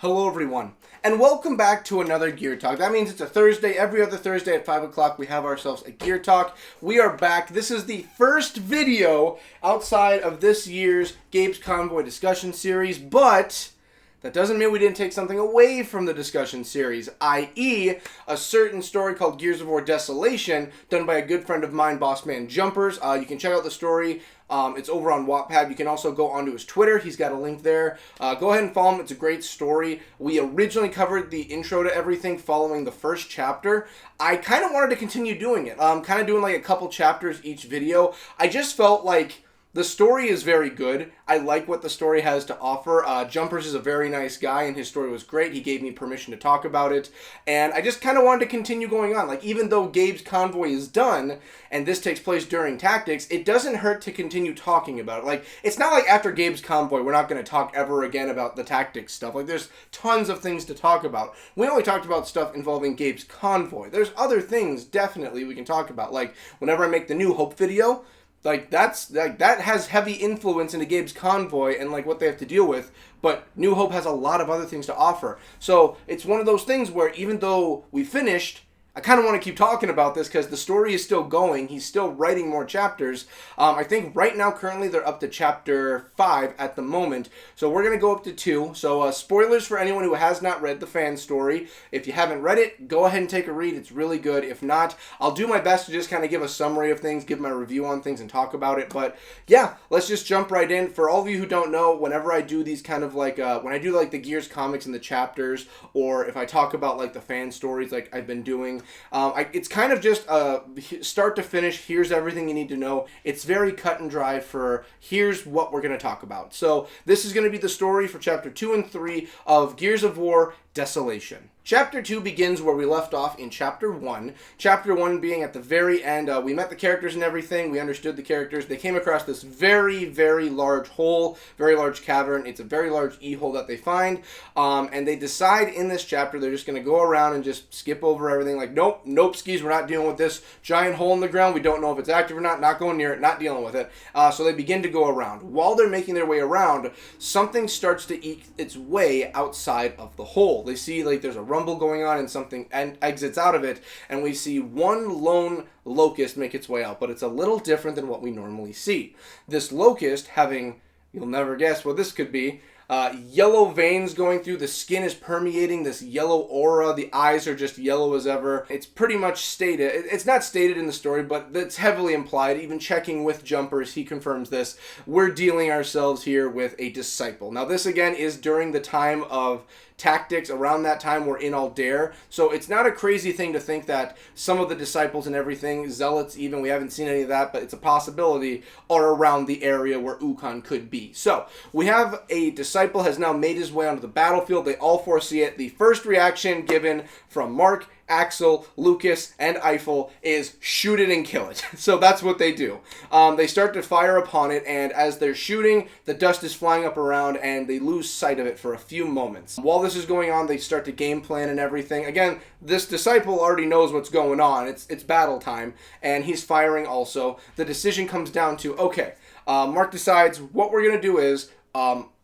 Hello everyone, and welcome back to another Gear Talk. That means it's a Thursday. Every other Thursday at 5 o'clock we have ourselves a Gear Talk. We are back. This is the first video outside of this year's Gabe's Convoy discussion series, but that doesn't mean we didn't take something away from the discussion series, i.e. a certain story called Gears of War Desolation, done by a good friend of mine, Bossman Jumpers. You can check out the story. It's over on Wattpad. You can also go onto his Twitter. He's got a link there. Go ahead and follow him. It's a great story. We originally covered the intro to everything following the first chapter. I kind of wanted to continue doing it. Kind of doing like a couple chapters each video. I just felt like the story is very good. I like what the story has to offer. Jumpers is a very nice guy, and his story was great. He gave me permission to talk about it, and I just kind of wanted to continue going on. Like, even though Gabe's Convoy is done, and this takes place during Tactics, it doesn't hurt to continue talking about it. Like, it's not like after Gabe's Convoy, we're not going to talk ever again about the Tactics stuff. Like, there's tons of things to talk about. We only talked about stuff involving Gabe's Convoy. There's other things, definitely, we can talk about. Like, whenever I make the New Hope video, that has heavy influence into Gabe's Convoy and like what they have to deal with, but New Hope has a lot of other things to offer. So it's one of those things where even though we finished, I kind of want to keep talking about this because the story is still going. He's still writing more chapters. I think right now, currently, they're up to chapter 5 at the moment. So we're going to go up to 2. So spoilers for anyone who has not read the fan story. If you haven't read it, go ahead and take a read. It's really good. If not, I'll do my best to just kind of give a summary of things, give my review on things, and talk about it. But yeah, let's just jump right in. For all of you who don't know, whenever I do these kind of like, when I do like the Gears comics and the chapters, or if I talk about like the fan stories like I've been doing, it's kind of just start to finish, here's everything you need to know. It's very cut and dry for here's what we're going to talk about. So this is going to be the story for chapter 2 and 3 of Gears of War Desolation. Chapter 2 begins where we left off in Chapter 1. Chapter 1 being at the very end. We met the characters and everything. We understood the characters. They came across this very, very large hole, very large cavern. It's a very large E-hole that they find. And they decide in this chapter they're just going to go around and just skip over everything. Like, nope, skis, we're not dealing with this giant hole in the ground. We don't know if it's active or not going near it, not dealing with it. So they begin to go around. While they're making their way around, something starts to eke its way outside of the hole. They see like there's a rumble going on and something exits out of it, and we see one lone locust make its way out, but it's a little different than what we normally see. This locust having, you'll never guess what this could be, yellow veins going through, the skin is permeating this yellow aura, the eyes are just yellow as ever. It's pretty much stated, it's not stated in the story, but it's heavily implied. Even checking with Jumpers, he confirms this. We're dealing ourselves here with a disciple. Now this again is during the time of Tactics. Around that time we're in Aldair, so it's not a crazy thing to think that some of the disciples and everything, zealots even, we haven't seen any of that, but it's a possibility, are around the area where Ukon could be. So we have a disciple has now made his way onto the battlefield. They all foresee it. The first reaction given from Mark, Axel, Lucas, and Eiffel is shoot it and kill it. So that's what they do. They start to fire upon it, and as they're shooting, the dust is flying up around, and they lose sight of it for a few moments. While this is going on, they start to game plan and everything. Again, this disciple already knows what's going on. It's battle time, and he's firing also. The decision comes down to, okay, Mark decides what we're going to do is,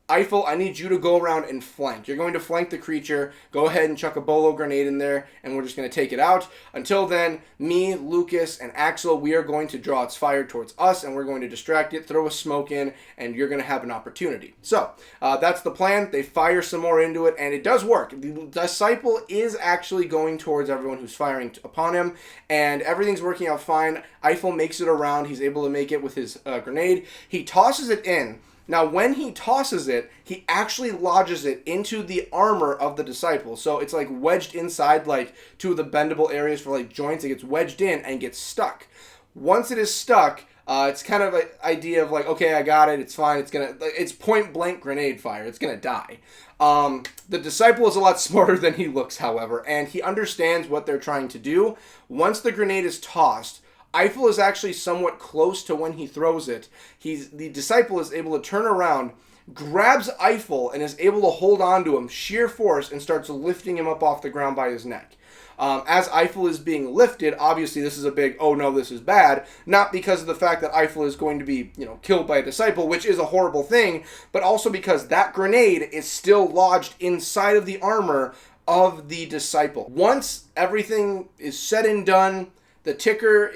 Eiffel, I need you to go around and flank. You're going to flank the creature. Go ahead and chuck a bolo grenade in there, and we're just going to take it out. Until then, me, Lucas, and Axel, we are going to draw its fire towards us, and we're going to distract it, throw a smoke in, and you're going to have an opportunity. So, that's the plan. They fire some more into it, and it does work. The disciple is actually going towards everyone who's firing upon him, and everything's working out fine. Eiffel makes it around. He's able to make it with his grenade. He tosses it in. Now, when he tosses it, he actually lodges it into the armor of the disciple. So it's like wedged inside like two of the bendable areas for like joints. It gets wedged in and gets stuck. Once it is stuck, it's kind of an idea of like, okay, I got it. It's fine. It's point blank grenade fire. It's going to die. The disciple is a lot smarter than he looks, however, and he understands what they're trying to do. Once the grenade is tossed, Eiffel is actually somewhat close to when he throws it. The disciple is able to turn around, grabs Eiffel, and is able to hold on to him, sheer force, and starts lifting him up off the ground by his neck. As Eiffel is being lifted, obviously this is a big, oh no, this is bad, not because of the fact that Eiffel is going to be, killed by a disciple, which is a horrible thing, but also because that grenade is still lodged inside of the armor of the disciple. Once everything is said and done, the ticker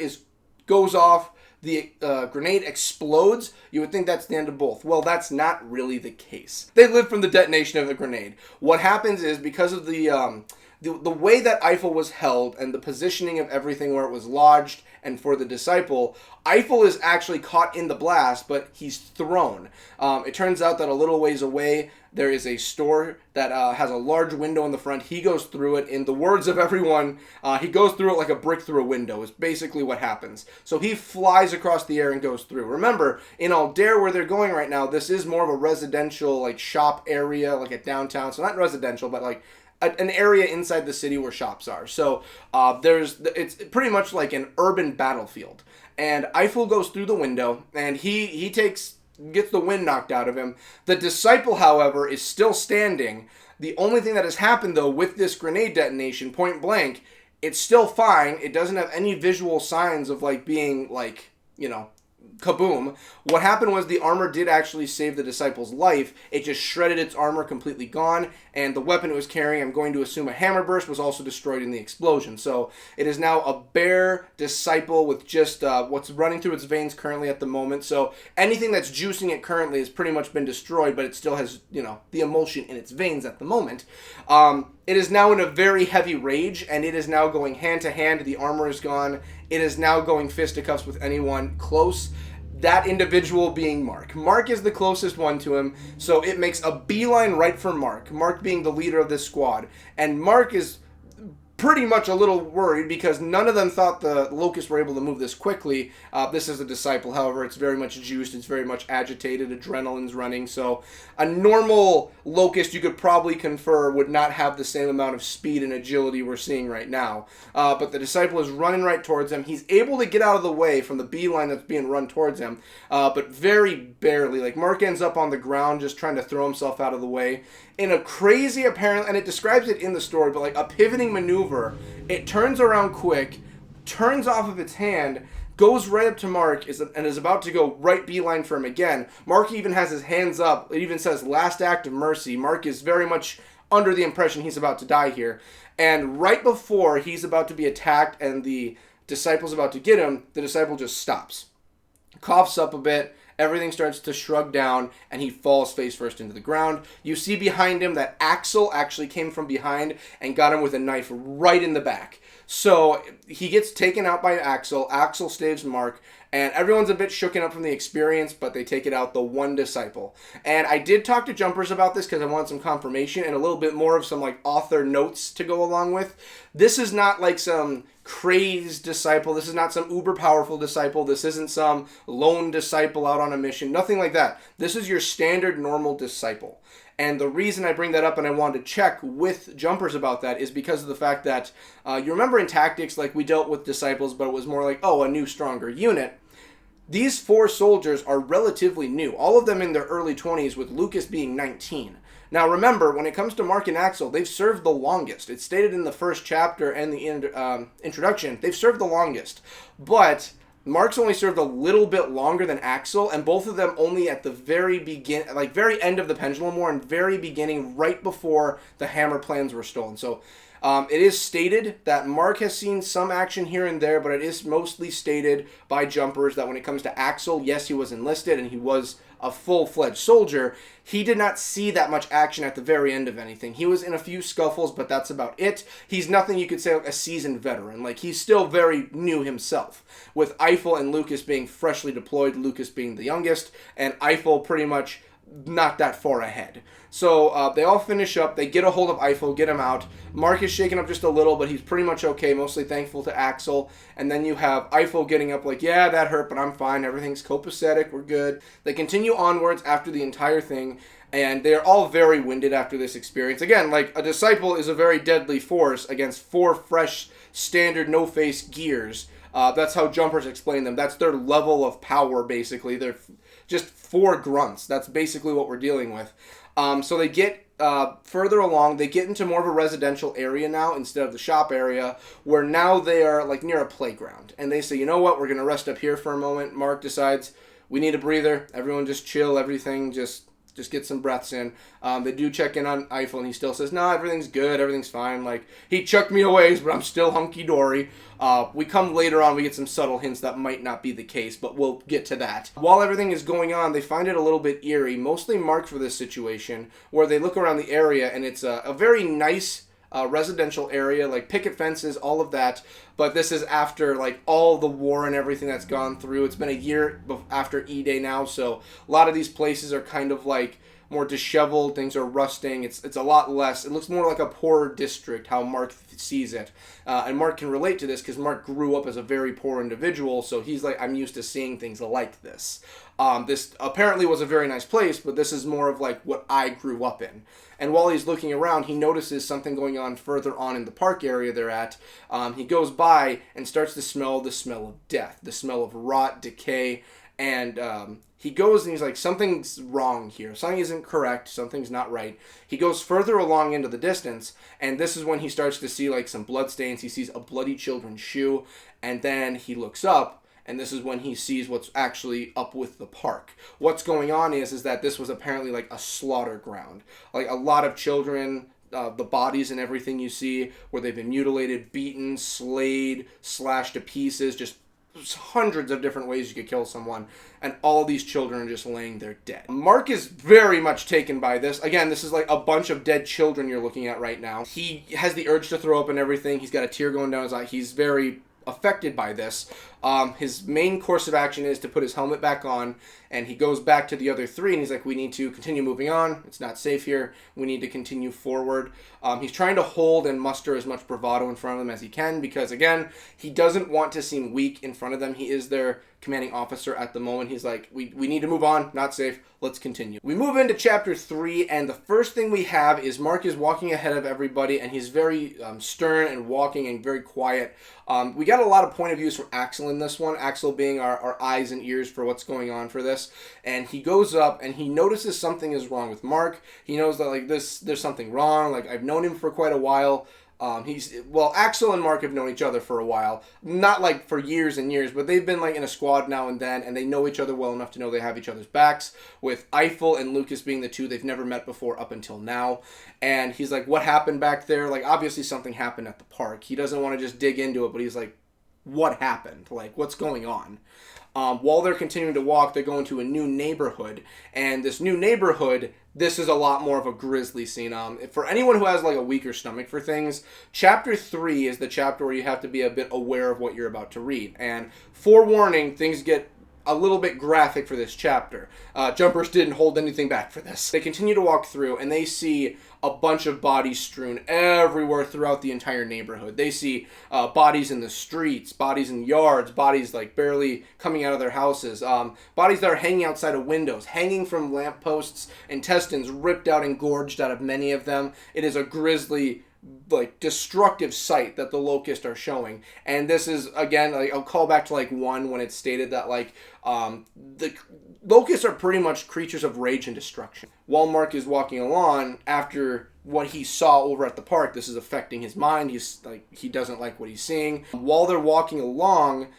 goes off, the grenade explodes, you would think that's the end of both. Well, that's not really the case. They live from the detonation of the grenade. What happens is, because of the way that Eiffel was held and the positioning of everything where it was lodged and for the disciple, Eiffel is actually caught in the blast, but he's thrown. It turns out that a little ways away, there is a store that has a large window in the front. He goes through it. In the words of everyone, he goes through it like a brick through a window is basically what happens. So he flies across the air and goes through. Remember, in Aldair, where they're going right now, this is more of a residential, like, shop area, like a downtown. So not residential, but like an area inside the city where shops are. So it's pretty much like an urban battlefield. And Eiffel goes through the window, and he gets the wind knocked out of him. The disciple, however, is still standing. The only thing that has happened, though, with this grenade detonation, point blank, it's still fine. It doesn't have any visual signs of, like, being, like, kaboom. What happened was the armor did actually save the disciple's life. It just shredded its armor, completely gone, and the weapon it was carrying, I'm going to assume a hammer burst, was also destroyed in the explosion. So it is now a bare disciple with just what's running through its veins currently at the moment. So anything that's juicing it currently has pretty much been destroyed, but it still has, the emulsion in its veins at the moment. It is now in a very heavy rage, and it is now going hand to hand. The armor is gone. It is now going fisticuffs with anyone close. That individual being Mark. Mark is the closest one to him, so it makes a beeline right for Mark. Mark being the leader of this squad. And Mark is pretty much a little worried because none of them thought the Locusts were able to move this quickly. This is a disciple, however. It's very much juiced. It's very much agitated. Adrenaline's running. So a normal Locust, you could probably confer, would not have the same amount of speed and agility we're seeing right now. But the disciple is running right towards him. He's able to get out of the way from the beeline that's being run towards him, but very barely. Like, Mark ends up on the ground just trying to throw himself out of the way. In a crazy, apparently, and it describes it in the story, but like a pivoting maneuver, it turns around quick, turns off of its hand, goes right up to Mark, and is about to go right beeline for him again. Mark even has his hands up. It even says, "Last act of mercy." Mark is very much under the impression he's about to die here. And right before he's about to be attacked and the disciple's about to get him, the disciple just stops. Coughs up a bit. Everything starts to shrug down, and he falls face first into the ground. You see behind him that Axel actually came from behind and got him with a knife right in the back. So he gets taken out by Axel. Axel saves Mark, and everyone's a bit shooken up from the experience, but they take it out the one disciple. And I did talk to Jumpers about this because I wanted some confirmation and a little bit more of some like author notes to go along with. This is not like some crazed disciple. This is not some uber powerful disciple. This isn't some lone disciple out on a mission. Nothing like that. This is your standard normal disciple. And the reason I bring that up and I wanted to check with Jumpers about that is because of the fact that you remember in Tactics, like, we dealt with disciples, but it was more like, oh, a new, stronger unit. These 4 soldiers are relatively new, all of them in their early 20s, with Lucas being 19. Now remember, when it comes to Mark and Axel, they've served the longest. It's stated in the first chapter and the introduction, they've served the longest. But Mark's only served a little bit longer than Axel, and both of them only at the very very end of the Pendulum War and very beginning, right before the hammer plans were stolen. So it is stated that Mark has seen some action here and there, but it is mostly stated by Jumpers that when it comes to Axel, yes, he was enlisted and he was a full-fledged soldier. He did not see that much action at the very end of anything. He was in a few scuffles, but that's about it. He's nothing you could say like a seasoned veteran. Like, he's still very new himself, with Eiffel and Lucas being freshly deployed, Lucas being the youngest, and Eiffel pretty much not that far ahead. So they all finish up. They get a hold of Eiffel, get him out. Mark is shaken up just a little, but he's pretty much okay, mostly thankful to Axel. And then you have Eiffel getting up like, yeah, that hurt, but I'm fine. Everything's copacetic. We're good. They continue onwards after the entire thing, and they're all very winded after this experience. Again, like, a disciple is a very deadly force against 4 fresh, standard, no-face gears. That's how jumpers explain them. That's their level of power, basically. They're just 4 grunts. That's basically what we're dealing with. So they get further along. They get into more of a residential area now instead of the shop area, where now they are like near a playground. And they say, you know what, we're going to rest up here for a moment. Mark decides we need a breather. Everyone just chill. Everything just get some breaths in. They do check in on Eiffel, and he still says, no, everything's good, everything's fine. Like, he chucked me away, but I'm still hunky-dory. We come later on, we get some subtle hints that might not be the case, but we'll get to that. While everything is going on, they find it a little bit eerie, mostly Mark for this situation, where they look around the area, and it's a very nice residential area, like picket fences, all of that. But this is after like all the war and everything that's gone through. It's been a year after E-Day now, so a lot of these places are kind of like more disheveled. Things are rusting. It's a lot less. It looks more like a poorer district, how Mark sees it. And Mark can relate to this because Mark grew up as a very poor individual, so he's like, I'm used to seeing things like this. This apparently was a very nice place, but this is more of like what I grew up in. And while he's looking around, he notices something going on further on in the park area they're at. He goes by and starts to smell the smell of death, the smell of rot, decay, and he goes and he's like, something's wrong here. Something isn't correct. Something's not right. He goes further along into the distance, and this is when he starts to see like some blood stains. He sees a bloody children's shoe, and then he looks up, and this is when he sees what's actually up with the park. What's going on is that this was apparently like a slaughter ground. Like a lot of children, the bodies and everything you see, where they've been mutilated, beaten, slayed, slashed to pieces, just hundreds of different ways you could kill someone, and all these children are just laying there dead. Mark is very much taken by this. Again, this is like a bunch of dead children you're looking at right now. He has the urge to throw up and everything. He's got a tear going down his eye. He's very affected by this. His main course of action is to put his helmet back on, and he goes back to the other 3, and he's like, we need to continue moving on. It's not safe here. We need to continue forward. He's trying to hold and muster as much bravado in front of them as he can because, again, he doesn't want to seem weak in front of them. He is their commanding officer at the moment. He's like, we need to move on. Not safe. Let's continue. We move into chapter 3, and the first thing we have is Mark is walking ahead of everybody, and he's very stern and walking and very quiet. We got a lot of point of views from Axel in this one, Axel being our eyes and ears for what's going on for this. And he goes up and he notices something is wrong with Mark. He knows that like there's something wrong. Like, I've known him for quite a while. Axel and Mark have known each other for a while. Not like for years and years, but they've been like in a squad now and then, and they know each other well enough to know they have each other's backs, with Eiffel and Lucas being the 2 they've never met before up until now. And he's like, what happened back there? Like, obviously something happened at the park. He doesn't want to just dig into it, but he's like, what happened? Like, what's going on? While they're continuing to walk, they go into a new neighborhood, and this new neighborhood, this is a lot more of a grisly scene. For anyone who has like a weaker stomach for things, chapter 3 is the chapter where you have to be a bit aware of what you're about to read. And forewarning, things get a little bit graphic for this chapter. Jumpers didn't hold anything back for this. They continue to walk through, and they see a bunch of bodies strewn everywhere throughout the entire neighborhood. They see bodies in the streets, bodies in yards, bodies like barely coming out of their houses, bodies that are hanging outside of windows, hanging from lampposts, intestines ripped out and gorged out of many of them. It is a grisly, like, destructive sight that the Locusts are showing. And this is, again, like, I'll call back to like 1 when it stated that like the Locusts are pretty much creatures of rage and destruction. While Mark is walking along, after what he saw over at the park, this is affecting his mind. He's like, he doesn't like what he's seeing. While they're walking along,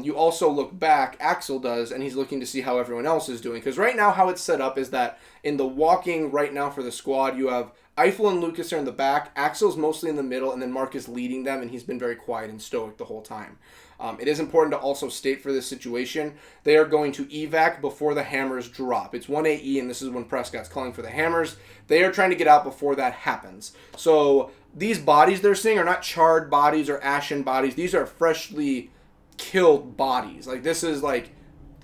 you also look back, Axel does, and he's looking to see how everyone else is doing. Because right now how it's set up is that in the walking right now for the squad, you have Eiffel and Lucas are in the back, Axel's mostly in the middle, and then Mark is leading them, and he's been very quiet and stoic the whole time. It is important to also state for this situation, they are going to evac before the hammers drop. It's 1 AE, and this is when Prescott's calling for the hammers. They are trying to get out before that happens. So these bodies they're seeing are not charred bodies or ashen bodies. These are freshly killed bodies. Like, this is like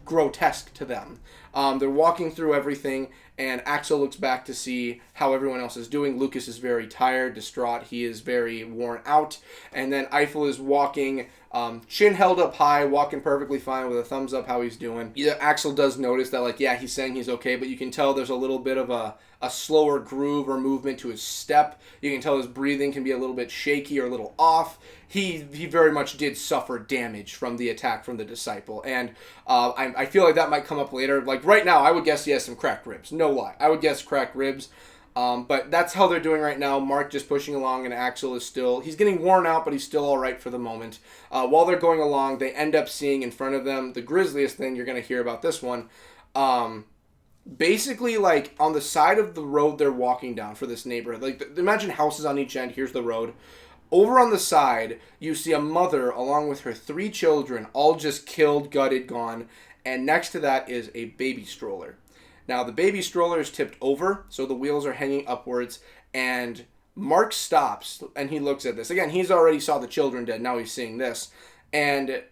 grotesque to them. They're walking through everything, and Axel looks back to see how everyone else is doing. Lucas is very tired, distraught. He is very worn out. And then Eiffel is walking Chin held up high, walking perfectly fine with a thumbs up how he's doing. Yeah, Axel does notice that, like, yeah, he's saying he's okay, but you can tell there's a little bit of a slower groove or movement to his step. You can tell his breathing can be a little bit shaky or a little off. He very much did suffer damage from the attack from the disciple, and I feel like that might come up later. Like, right now, I would guess he has some cracked ribs. No lie. I would guess cracked ribs. But that's how they're doing right now. Mark just pushing along, and Axel is still... He's getting worn out, but he's still all right for the moment. While they're going along, they end up seeing in front of them the grisliest thing. You're going to hear about this one. Basically, like, on the side of the road they're walking down for this neighborhood. Like, imagine houses on each end. Here's the road. Over on the side, you see a mother along with her 3 children, all just killed, gutted, gone. And next to that is a baby stroller. Now, the baby stroller is tipped over, so the wheels are hanging upwards, and Mark stops, and he looks at this. Again, he's already saw the children dead, now he's seeing this. And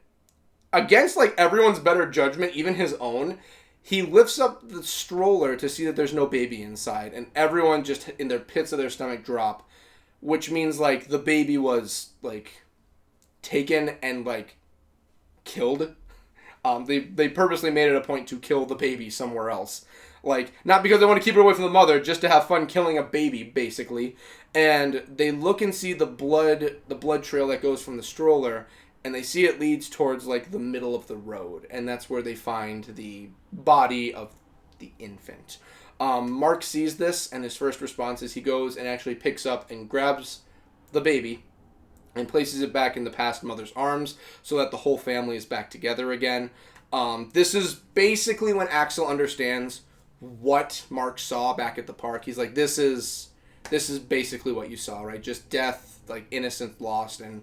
against, like, everyone's better judgment, even his own, he lifts up the stroller to see that there's no baby inside, and everyone just, in their pits of their stomach, drop, which means, like, the baby was, like, taken and, like, killed. They purposely made it a point to kill the baby somewhere else. Like, not because they want to keep it away from the mother, just to have fun killing a baby, basically. And they look and see the blood trail that goes from the stroller, and they see it leads towards, like, the middle of the road. And that's where they find the body of the infant. Mark sees this, and his first response is he goes and actually picks up and grabs the baby and places it back in the past mother's arms so that the whole family is back together again. This is basically when Axel understands what Mark saw back at the park. He's like, this is basically what you saw, right? Just death, like, innocence lost. And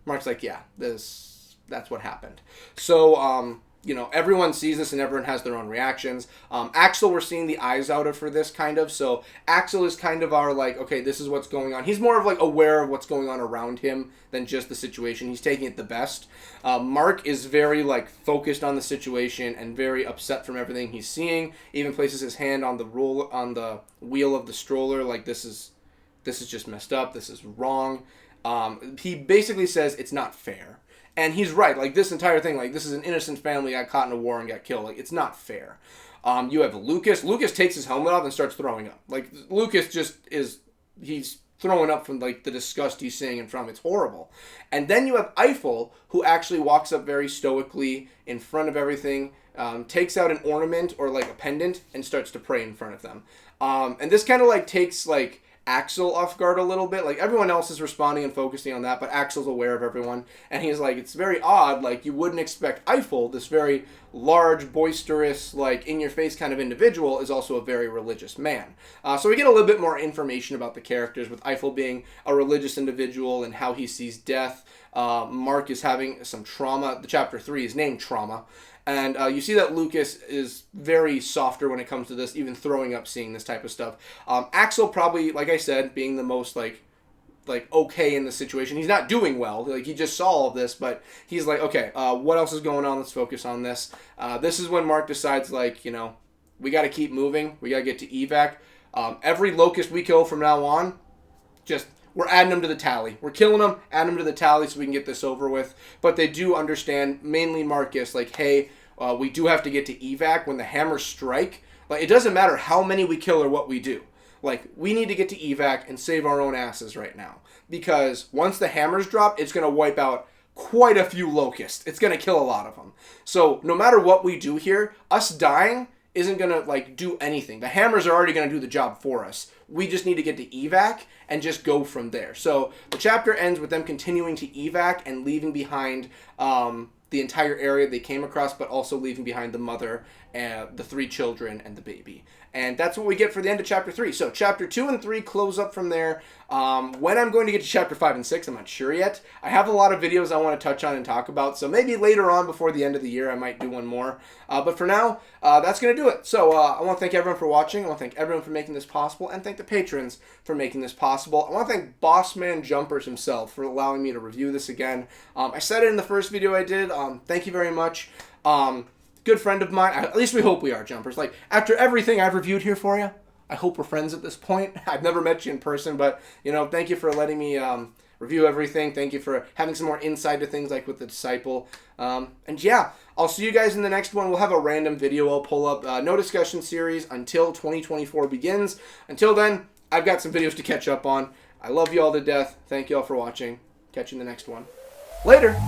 Mark's like, yeah, that's what happened. So, you know, everyone sees this and everyone has their own reactions. Axel, we're seeing the eyes out of for this, kind of. So Axel is kind of our, like, okay, this is what's going on. He's more of, like, aware of what's going on around him than just the situation. He's taking it the best. Mark is very, like, focused on the situation and very upset from everything he's seeing. Even places his hand on the wheel of the stroller, like, this is just messed up. This is wrong. He basically says it's not fair. And he's right. Like, this entire thing, like, this is an innocent family got caught in a war and got killed. Like, it's not fair. You have Lucas. Lucas takes his helmet off and starts throwing up. Like, Lucas just he's throwing up from, like, the disgust he's seeing in front of him. It's horrible. And then you have Eiffel, who actually walks up very stoically in front of everything, takes out an ornament or, like, a pendant and starts to pray in front of them. And this kind of, like, takes, like, Axel off guard a little bit. Like, everyone else is responding and focusing on that, but Axel's aware of everyone, and he's like, it's very odd. Like, you wouldn't expect Eiffel, this very large, boisterous, like, in-your-face kind of individual, is also a very religious man. So we get a little bit more information about the characters, with Eiffel being a religious individual and how he sees death. Mark is having some trauma. The chapter 3 is named Trauma. And you see that Lucas is very softer when it comes to this, even throwing up seeing this type of stuff. Axel probably, like I said, being the most, like okay in the situation. He's not doing well. Like, he just saw all of this, but he's like, okay, what else is going on? Let's focus on this. This is when Mark decides, like, you know, we got to keep moving. We got to get to evac. Every locust we kill from now on, we're adding them to the tally. We're killing them, adding them to the tally so we can get this over with. But they do understand, mainly Marcus, like, hey, we do have to get to evac when the hammers strike. Like, it doesn't matter how many we kill or what we do. Like, we need to get to evac and save our own asses right now. Because once the hammers drop, it's going to wipe out quite a few locusts. It's going to kill a lot of them. So no matter what we do here, us dying isn't going to, like, do anything. The hammers are already going to do the job for us. We just need to get to evac and just go from there. So the chapter ends with them continuing to evac and leaving behind the entire area they came across, but also leaving behind the mother, and the 3 children, and the baby. And that's what we get for the end of chapter 3. So chapter 2 and 3 close up from there. When I'm going to get to chapter 5 and 6, I'm not sure yet. I have a lot of videos I want to touch on and talk about, so maybe later on before the end of the year I might do one more. But for now, that's going to do it. So I want to thank everyone for watching. I want to thank everyone for making this possible, and thank the patrons for making this possible. I want to thank Bossman Jumpers himself for allowing me to review this again. I said it in the first video I did. Thank you very much. Good friend of mine. At least we hope we are, Jumpers. Like, after everything I've reviewed here for you, I hope we're friends at this point. I've never met you in person, but, you know, thank you for letting me review everything. Thank you for having some more insight to things like with the Disciple. And yeah, I'll see you guys in the next one. We'll have a random video I'll pull up. No discussion series until 2024 begins. Until then, I've got some videos to catch up on. I love you all to death. Thank you all for watching. Catch you in the next one. Later.